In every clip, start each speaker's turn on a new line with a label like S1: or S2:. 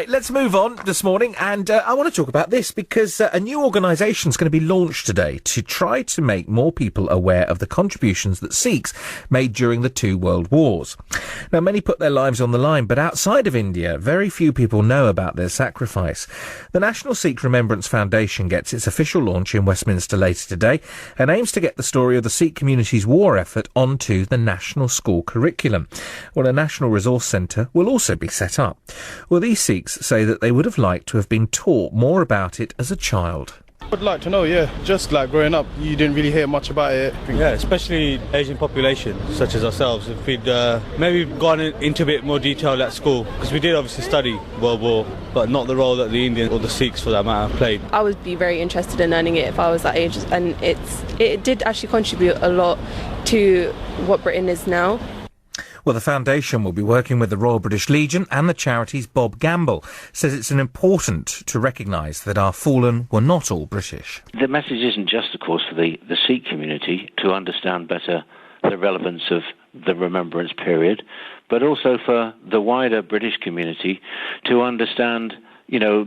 S1: Right, let's move on this morning, and I want to talk about this because a new organisation is going to be launched today to try to make more people aware of the contributions that Sikhs made during the two world wars. Now, many put their lives on the line, but outside of India, very few people know about their sacrifice. The National Sikh Remembrance Foundation gets its official launch in Westminster later today and aims to get the story of the Sikh community's war effort onto the national school curriculum. Well, a national resource centre will also be set up. Well, these Sikhs say that they would have liked to have been taught more about it as a child.
S2: I'd like to know, yeah. Just like growing up, you didn't really hear much about it.
S3: Yeah, especially Asian population, such as ourselves. If we'd maybe gone into a bit more detail at school, because we did obviously study World War, but not the role that the Indians or the Sikhs, for that matter, played.
S4: I would be very interested in learning it if I was that age, and it did actually contribute a lot to what Britain is now.
S1: Well, the foundation will be working with the Royal British Legion, and the charity's Bob Gamble says it's important to recognise that our fallen were not all British.
S5: The message isn't just, of course, for the Sikh community to understand better the relevance of the remembrance period, but also for the wider British community to understand,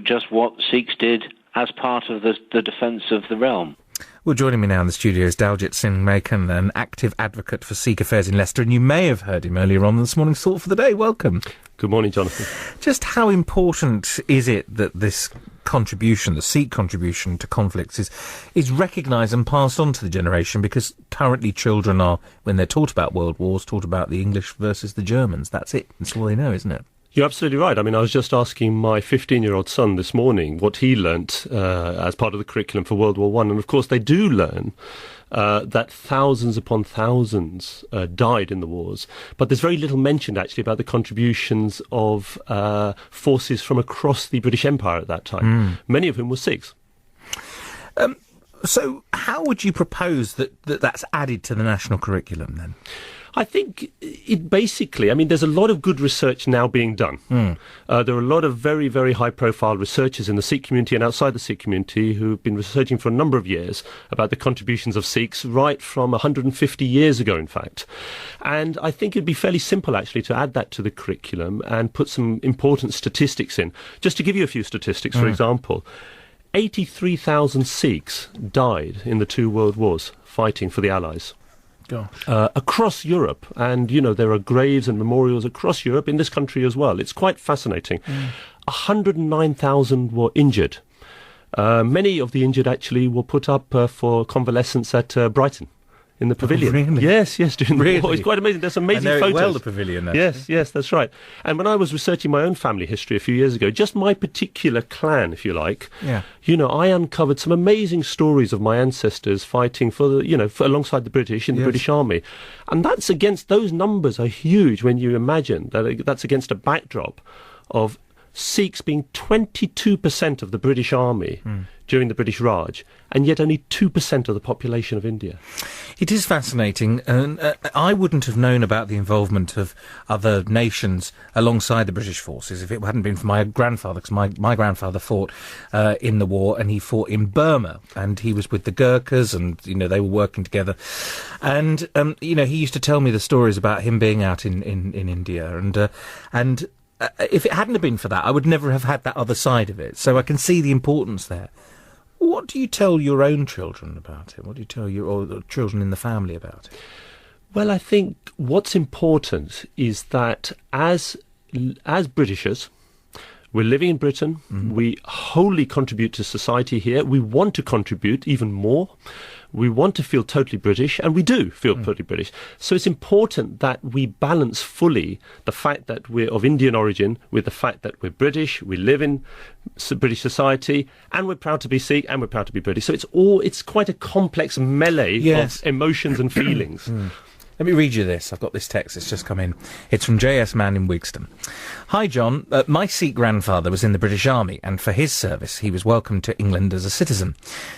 S5: just what Sikhs did as part of the defence of the realm.
S1: Well, joining me now in the studio is Daljit Singh Makan, an active advocate for Sikh affairs in Leicester, and you may have heard him earlier on this morning's Thought for the Day. Welcome.
S6: Good morning, Jonathan.
S1: Just how important is it that this contribution, the Sikh contribution to conflicts, is recognised and passed on to the generation? Because currently children are, when they're taught about world wars, taught about the English versus the Germans. That's it. That's all they know, isn't it?
S6: You're absolutely right. I mean, I was just asking my 15-year-old son this morning what he learnt as part of the curriculum for World War I. And, of course, they do learn that thousands upon thousands died in the wars. But there's very little mentioned, actually, about the contributions of forces from across the British Empire at that time, many of whom were Sikhs.
S1: So how would you propose that's added to the national curriculum, then?
S6: I think it basically, there's a lot of good research now being done. There are a lot of very, very high-profile researchers in the Sikh community and outside the Sikh community who've been researching for a number of years about the contributions of Sikhs right from 150 years ago, in fact. And I think it'd be fairly simple, actually, to add that to the curriculum and put some important statistics in. Just to give you a few statistics, for example, 83,000 Sikhs died in the two world wars fighting for the Allies. Across Europe, and there are graves and memorials across Europe, in this country as well. It's quite fascinating. 109,000 were injured. Many of the injured actually were put up for convalescence at Brighton in the pavilion.
S1: Really?
S6: Yes, during the war. It's quite amazing. There's some amazing photos.
S1: Well, the pavilion. Actually.
S6: Yes, that's right. And when I was researching my own family history a few years ago, just my particular clan, if you like, I uncovered some amazing stories of my ancestors fighting for alongside the British in the British Army. And those numbers are huge when you imagine that that's against a backdrop of Sikhs being 22% of the British Army during the British Raj, and yet only 2% of the population of India.
S1: It is fascinating, and I wouldn't have known about the involvement of other nations alongside the British forces if it hadn't been for my grandfather, because my grandfather fought in the war, and he fought in Burma, and he was with the Gurkhas, and they were working together, and he used to tell me the stories about him being out in India, and if it hadn't have been for that, I would never have had that other side of it. So I can see the importance there. What do you tell your own children about it? What do you tell your children in the family about it?
S6: Well, I think what's important is that as Britishers, we're living in Britain. We wholly contribute to society here. We want to contribute even more. We want to feel totally British, and we do feel totally British. So it's important that we balance fully the fact that we're of Indian origin with the fact that we're British, we live in British society, and we're proud to be Sikh, and we're proud to be British. So it's quite a complex melee of emotions and feelings.
S1: Let me read you this. I've got this text. It's just come in. It's from J.S. Mann in Wigston. Hi, John. My Sikh grandfather was in the British Army, and for his service he was welcomed to England as a citizen.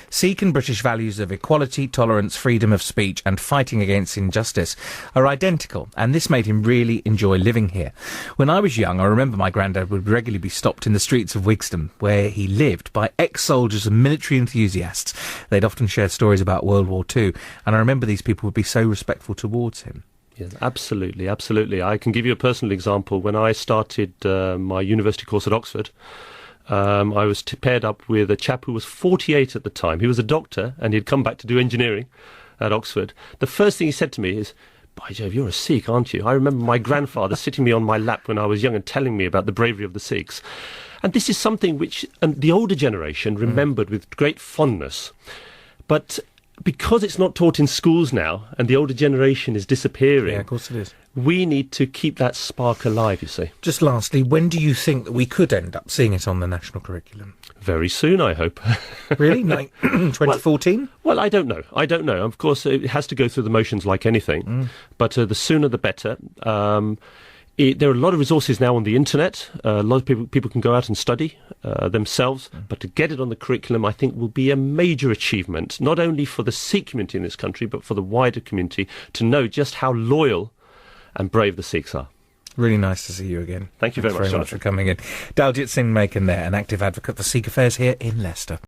S1: Sikh and British values of equality, tolerance, freedom of speech and fighting against injustice are identical, and this made him really enjoy living here. When I was young, I remember my granddad would regularly be stopped in the streets of Wigston, where he lived, by ex-soldiers and military enthusiasts. They'd often share stories about World War II, and I remember these people would be so respectful towards him.
S6: Yes, absolutely, absolutely. I can give you a personal example. When I started my university course at Oxford, I was paired up with a chap who was 48 at the time. He was a doctor, and he'd come back to do engineering at Oxford. The first thing he said to me is, "By Jove, you're a Sikh, aren't you?" I remember my grandfather sitting me on my lap when I was young and telling me about the bravery of the Sikhs. And this is something which the older generation remembered with great fondness. But because it's not taught in schools now, and the older generation is disappearing...
S1: Yeah, of course it is.
S6: We need to keep that spark alive, you see.
S1: Just lastly, when do you think that we could end up seeing it on the national curriculum?
S6: Very soon, I hope.
S1: Really? 2014?
S6: Well, I don't know. Of course, it has to go through the motions like anything, but the sooner the better. There are a lot of resources now on the internet. A lot of people can go out and study themselves, but to get it on the curriculum, I think, will be a major achievement, not only for the Sikh community in this country, but for the wider community, to know just how loyal and brave the Sikhs are.
S1: Really nice to see you again.
S6: Thank you very much,
S1: for coming in. Daljit Singh Makan there, an active advocate for Sikh affairs here in Leicester.